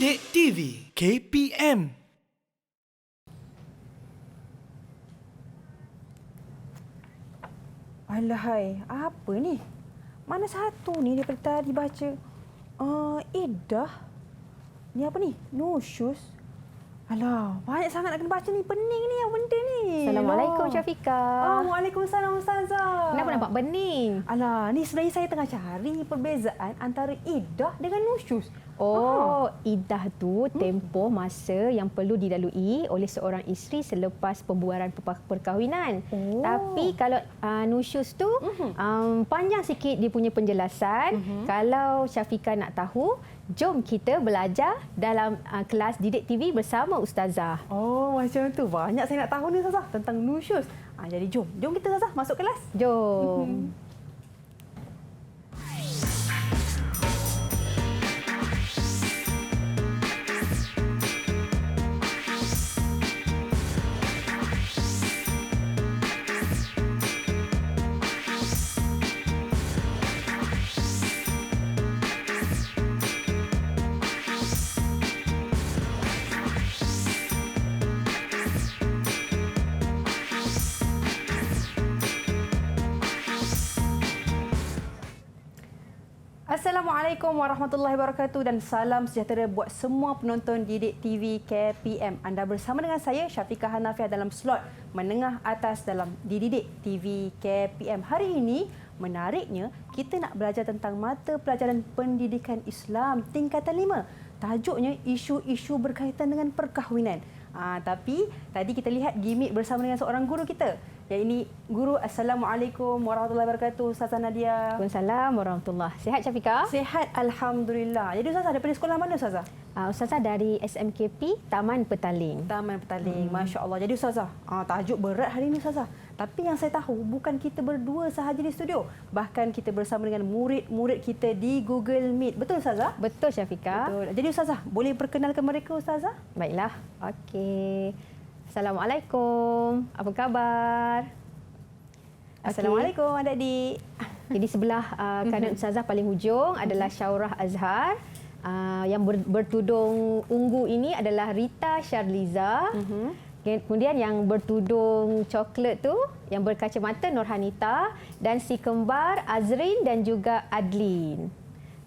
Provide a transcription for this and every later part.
Didik TV KPM. Alahai, apa ni? Mana satu ni daripada tadi baca? Idah. Ni apa ni? Nusyus. Alah, banyak sangat nak kena baca ni. Pening ni yang benda ni. Assalamualaikum Syafiqah. Waalaikumsalam Ustazah. Kenapa nampak bening? Alah, ni sebenarnya saya tengah cari perbezaan antara idah dengan nusyus. Iddah tu tempoh masa yang perlu dilalui oleh seorang isteri selepas pembuaran perkahwinan. Tapi kalau nusyus tu panjang sikit dia punya penjelasan. Kalau Syafiqah nak tahu, jom kita belajar dalam kelas Didik TV bersama Ustazah. Oh, macam tu. Banyak saya nak tahu ni Ustazah tentang nusyus. Jadi jom kita Ustazah masuk kelas. Jom. Assalamualaikum warahmatullahi wabarakatuh dan salam sejahtera buat semua penonton Didik TV KPM. Anda bersama dengan saya Syafiqah Hanafiah dalam slot menengah atas dalam Didik TV KPM. Hari ini menariknya kita nak belajar tentang mata pelajaran pendidikan Islam tingkatan 5. Tajuknya isu-isu berkaitan dengan perkahwinan. Tapi tadi kita lihat gimik bersama dengan seorang guru kita. Yang ini guru. Assalamualaikum warahmatullahi wabarakatuh Ustazah Nadia. Waalaikumsalam warahmatullahi. Sihat Syafiqah? Sihat alhamdulillah. Jadi Ustazah daripada sekolah mana Ustazah? Ustazah dari SMKP Taman Petaling. Taman Petaling. Masya-Allah. Jadi Ustazah, tajuk berat hari ini Ustazah. Tapi yang saya tahu bukan kita berdua sahaja di studio. Bahkan kita bersama dengan murid-murid kita di Google Meet. Betul Ustazah? Betul Syafiqah. Betul. Jadi Ustazah, boleh perkenalkan mereka Ustazah? Baiklah. Okey. Assalamualaikum. Apa khabar? Assalamualaikum adik-adik. Jadi sebelah kanan Ustazah paling hujung adalah Syaurah Azhar. Yang bertudung ungu ini adalah Rita Syarliza. Kemudian yang bertudung coklat tu, yang berkacamata Nurhanita, dan si kembar Azrin dan juga Adlin.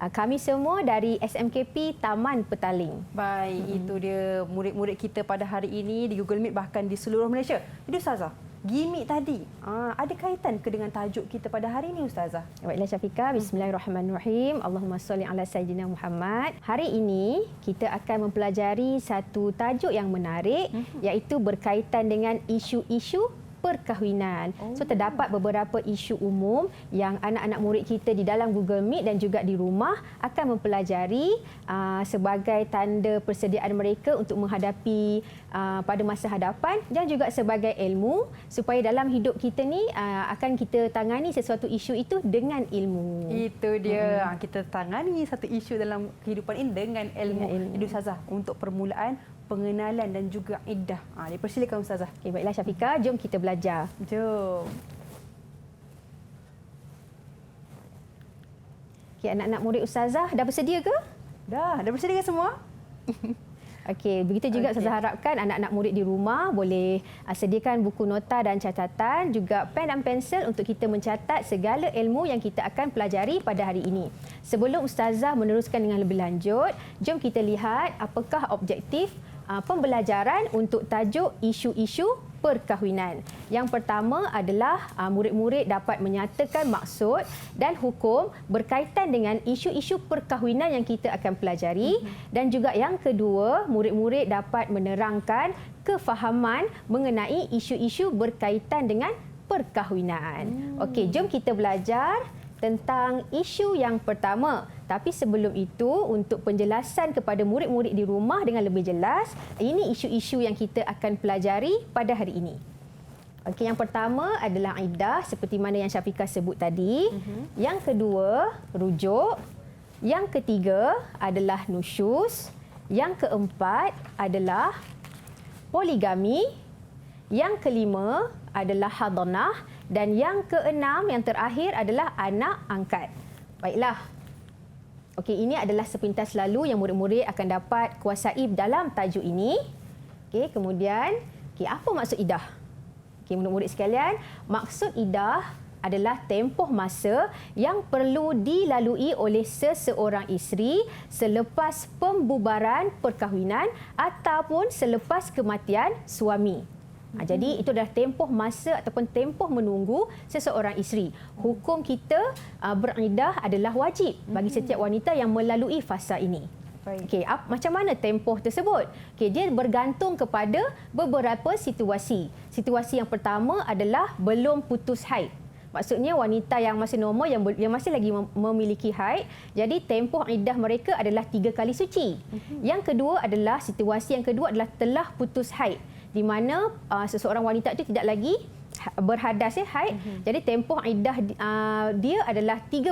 Kami semua dari SMKP Taman Petaling. Baik, itu dia murid-murid kita pada hari ini di Google Meet bahkan di seluruh Malaysia. Jadi Ustazah, gimik tadi ada kaitan ke dengan tajuk kita pada hari ini Ustazah? Baiklah Syafiqah, bismillahirrahmanirrahim. Allahumma salli ala sayyidina Muhammad. Hari ini kita akan mempelajari satu tajuk yang menarik iaitu berkaitan dengan isu-isu perkahwinan. So terdapat beberapa isu umum yang anak-anak murid kita di dalam Google Meet dan juga di rumah akan mempelajari sebagai tanda persediaan mereka untuk menghadapi pada masa hadapan dan juga sebagai ilmu supaya dalam hidup kita ni akan kita tangani sesuatu isu itu dengan ilmu. Itu dia. Kita tangani satu isu dalam kehidupan ini dengan ilmu. Jadi Ustazah, untuk permulaan pengenalan dan juga iddah. Dipersilakan Ustazah. Okay, baiklah Syafiqah, jom kita belajar. Jom. Okay, anak-anak murid Ustazah dah bersedia ke? Dah bersedia semua? Okey, begitu juga Ustazah harapkan anak-anak murid di rumah boleh sediakan buku nota dan catatan, juga pen dan pensel untuk kita mencatat segala ilmu yang kita akan pelajari pada hari ini. Sebelum Ustazah meneruskan dengan lebih lanjut, jom kita lihat apakah objektif pembelajaran untuk tajuk isu-isu perkahwinan. Yang pertama adalah murid-murid dapat menyatakan maksud dan hukum berkaitan dengan isu-isu perkahwinan yang kita akan pelajari. Dan juga yang kedua, murid-murid dapat menerangkan kefahaman mengenai isu-isu berkaitan dengan perkahwinan. Okey, jom kita belajar tentang isu yang pertama. Tapi sebelum itu, untuk penjelasan kepada murid-murid di rumah dengan lebih jelas, ini isu-isu yang kita akan pelajari pada hari ini. Okey, yang pertama adalah iddah seperti mana yang Syafiqah sebut tadi. Yang kedua, rujuk. Yang ketiga adalah nusyus. Yang keempat adalah poligami. Yang kelima adalah hadanah. Dan yang keenam, yang terakhir adalah anak angkat. Baiklah. Okey, ini adalah sepintas lalu yang murid-murid akan dapat kuasai dalam tajuk ini. Okey, kemudian apa maksud idah? Okey, murid-murid sekalian, maksud idah adalah tempoh masa yang perlu dilalui oleh seseorang isteri selepas pembubaran perkahwinan ataupun selepas kematian suami. Jadi itu adalah tempoh masa ataupun tempoh menunggu seseorang isteri. Hukum kita beriddah adalah wajib bagi setiap wanita yang melalui fasa ini. Okey, macam mana tempoh tersebut? Okey, dia bergantung kepada beberapa situasi. Situasi yang pertama adalah belum putus haid. Maksudnya wanita yang masih normal, yang masih lagi memiliki haid, jadi tempoh iddah mereka adalah 3 kali suci. Yang kedua adalah, situasi yang kedua adalah telah putus haid, di mana seseorang wanita itu tidak lagi berhadas haid. Jadi tempoh iddah dia adalah 3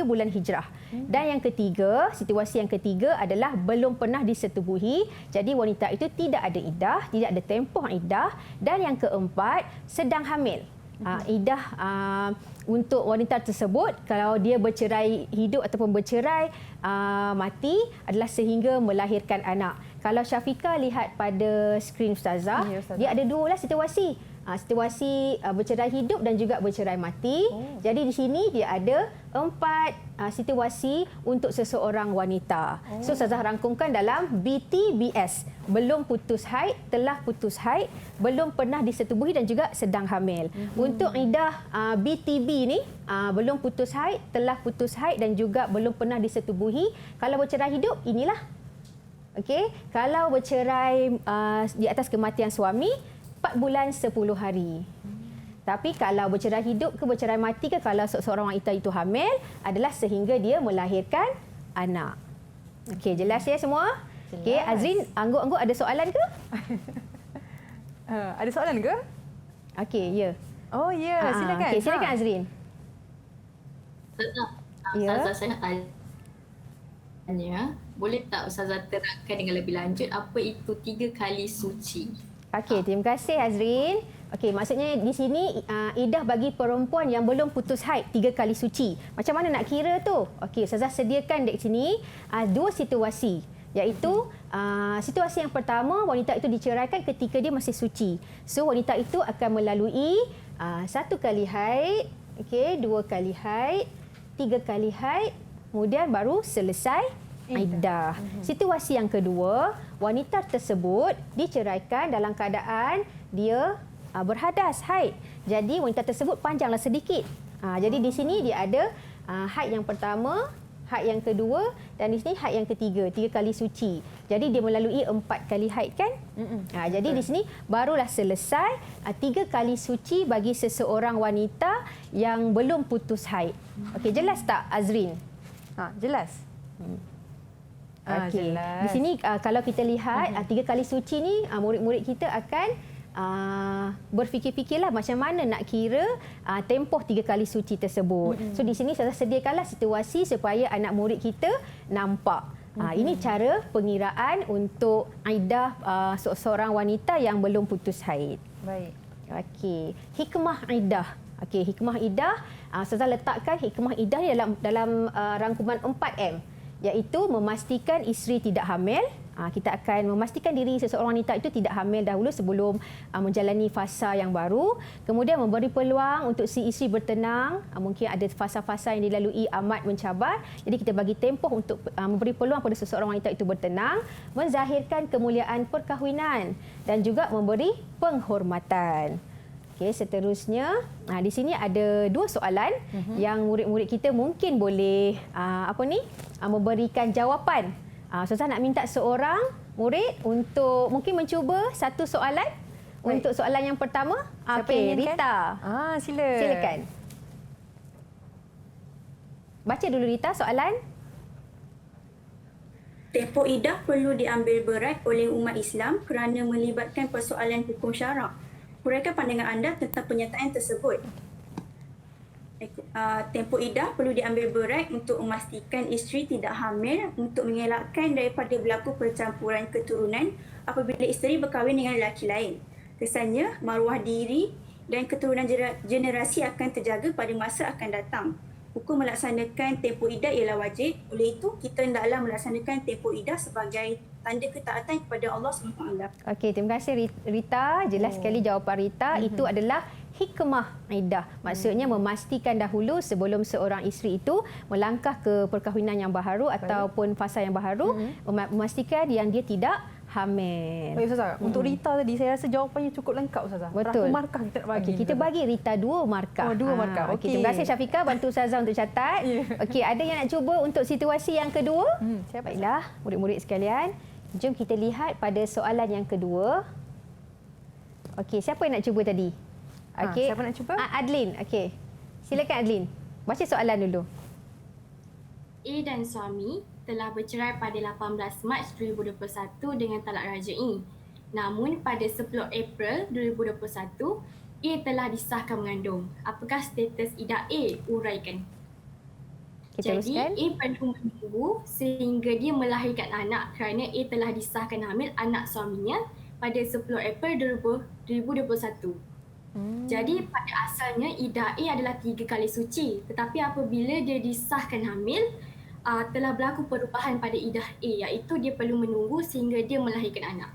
bulan hijrah. Dan yang ketiga, situasi yang ketiga adalah belum pernah disetubuhi. Jadi wanita itu tidak ada iddah, tidak ada tempoh iddah. Dan yang keempat, sedang hamil. Iddah untuk wanita tersebut, kalau dia bercerai hidup ataupun bercerai mati, adalah sehingga melahirkan anak. Kalau Syafiqah lihat pada skrin Ustazah, dia ada 2 situasi. Situasi bercerai hidup dan juga bercerai mati. Jadi di sini dia ada 4 situasi untuk seseorang wanita. So Ustazah rangkumkan dalam BTBS. Belum putus haid, telah putus haid, belum pernah disetubuhi dan juga sedang hamil. Untuk iddah BTB ni, belum putus haid, telah putus haid dan juga belum pernah disetubuhi. Kalau bercerai hidup, inilah. Okey, kalau bercerai di atas kematian suami, 4 bulan 10 hari. Tapi kalau bercerai hidup ke bercerai mati ke, kalau seorang wanita itu hamil, adalah sehingga dia melahirkan anak. Okey, jelas ya semua? Okey, Azrin, Angguk ada soalan ke? Ada soalan ke? Okey, ya. Oh ya, silakan. Okey, silakan Azrin. Ustazah, saya nak tanya, boleh tak Ustazah terangkan dengan lebih lanjut apa itu 3 kali suci? Okey, terima kasih Azrin. Okey, maksudnya di sini iddah bagi perempuan yang belum putus haid 3 kali suci. Macam mana nak kira tu? Okey, Ustazah sediakan di sini 2 situasi. Iaitu situasi yang pertama, wanita itu diceraikan ketika dia masih suci. So wanita itu akan melalui 1 kali haid, okey, 2 kali haid, 3 kali haid, kemudian baru selesai iddah. Situasi yang kedua, wanita tersebut diceraikan dalam keadaan dia berhadas haid. Jadi wanita tersebut panjanglah sedikit. Jadi di sini dia ada haid yang pertama, haid yang kedua dan di sini haid yang ketiga, 3 kali suci. Jadi dia melalui 4 kali haid kan? Jadi di sini barulah selesai 3 kali suci bagi seseorang wanita yang belum putus haid. Okey, jelas tak Azrin? Jelas. Okey. Di sini kalau kita lihat 3 kali suci ni, murid-murid kita akan berfikir-fikirlah macam mana nak kira tempoh 3 kali suci tersebut. So di sini saya sediakanlah situasi supaya anak murid kita nampak. Ini cara pengiraan untuk iddah seorang wanita yang belum putus haid. Baik. Okey, hikmah iddah. Okey, hikmah iddah, Ustazah letakkan hikmah iddah ni dalam rangkuman 4M. Iaitu memastikan isteri tidak hamil. Kita akan memastikan diri seseorang wanita itu tidak hamil dahulu sebelum menjalani fasa yang baru. Kemudian memberi peluang untuk si isteri bertenang. Mungkin ada fasa-fasa yang dilalui amat mencabar. Jadi kita bagi tempoh untuk memberi peluang pada seseorang wanita itu bertenang. Menzahirkan kemuliaan perkahwinan. Dan juga memberi penghormatan. Okey, seterusnya di sini ada 2 soalan yang murid-murid kita mungkin boleh memberikan jawapan. Ustazah nak minta seorang murid untuk mungkin mencuba 1 soalan. Baik. Untuk soalan yang pertama, okey, Rita. Silakan. Baca dulu Rita soalan. Tempoh iddah perlu diambil berat oleh umat Islam kerana melibatkan persoalan hukum syarak. Huraikan pandangan anda tentang pernyataan tersebut. Tempoh iddah perlu diambil berat untuk memastikan isteri tidak hamil untuk mengelakkan daripada berlaku percampuran keturunan apabila isteri berkahwin dengan lelaki lain. Kesannya, maruah diri dan keturunan generasi akan terjaga pada masa akan datang. hukum melaksanakan tempoh iddah ialah wajib. Oleh itu, kita hendaklah melaksanakan tempoh iddah sebagai tanda ketaatan kepada Allah SWT. Okey, terima kasih Rita. Jelas sekali jawapan Rita. Itu adalah hikmah iddah. Maksudnya memastikan dahulu sebelum seorang isteri itu melangkah ke perkahwinan yang baharu ataupun fasa yang baharu, memastikan yang dia tidak hamil. Baik Ustazah, untuk Rita tadi saya rasa jawapannya cukup lengkap Ustazah. Betul. Berapa markah kita nak bagi? Okey, kita bagi Rita 2 markah. Oh, 2 markah. Okey, terima kasih Syafiqah bantu Ustazah untuk catat. Okey, ada yang nak cuba untuk situasi yang kedua? Baiklah, murid-murid sekalian. Jom kita lihat pada soalan yang kedua. Okey, siapa yang nak cuba tadi? Okey. Siapa nak cuba? Adlin. Okey. Silakan Adlin. Baca soalan dulu. A dan suami telah bercerai pada 18 Mac 2021 dengan talak rajai. Namun pada 10 April 2021, A telah disahkan mengandung. Apakah status iddah A? Uraikan. Kita Jadi, teruskan. A perlu menunggu sehingga dia melahirkan anak kerana A telah disahkan hamil anak suaminya pada 10 April 2021. Jadi pada asalnya iddah A adalah 3 kali suci, tetapi apabila dia disahkan hamil, telah berlaku perubahan pada iddah A, iaitu dia perlu menunggu sehingga dia melahirkan anak.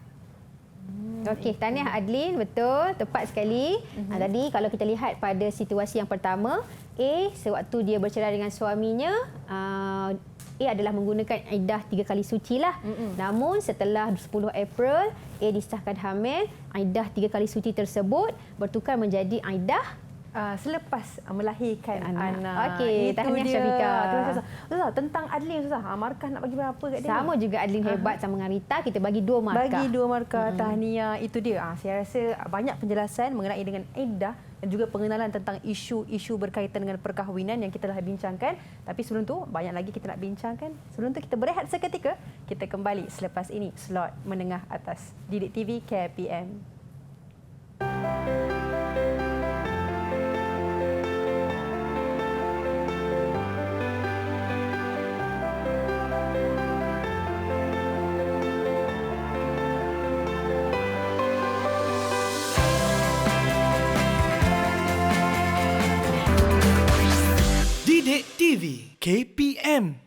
Okey, tahniah Adlin, betul, tepat sekali. Tadi kalau kita lihat pada situasi yang pertama, A sewaktu dia bercerai dengan suaminya, A adalah menggunakan iddah 3 kali suci lah. Namun setelah 10 April, A disahkan hamil, iddah 3 kali suci tersebut bertukar menjadi iddah Selepas melahirkan anak. Okey, tahniah dia. Syafiqah. Terima kasih Ustazah. Tentang Adlin Ustazah, markah nak bagi berapa kat dia? Sama juga Adlin hebat sama dengan Rita, kita bagi 2 markah. Bagi 2 markah. Tahniah. Itu dia. Saya rasa banyak penjelasan mengenai dengan iddah dan juga pengenalan tentang isu-isu berkaitan dengan perkahwinan yang kita telah bincangkan. Tapi sebelum tu, banyak lagi kita nak bincangkan. Sebelum tu kita berehat seketika. Kita kembali selepas ini slot menengah atas Didik TV KPM. Didik TV KPM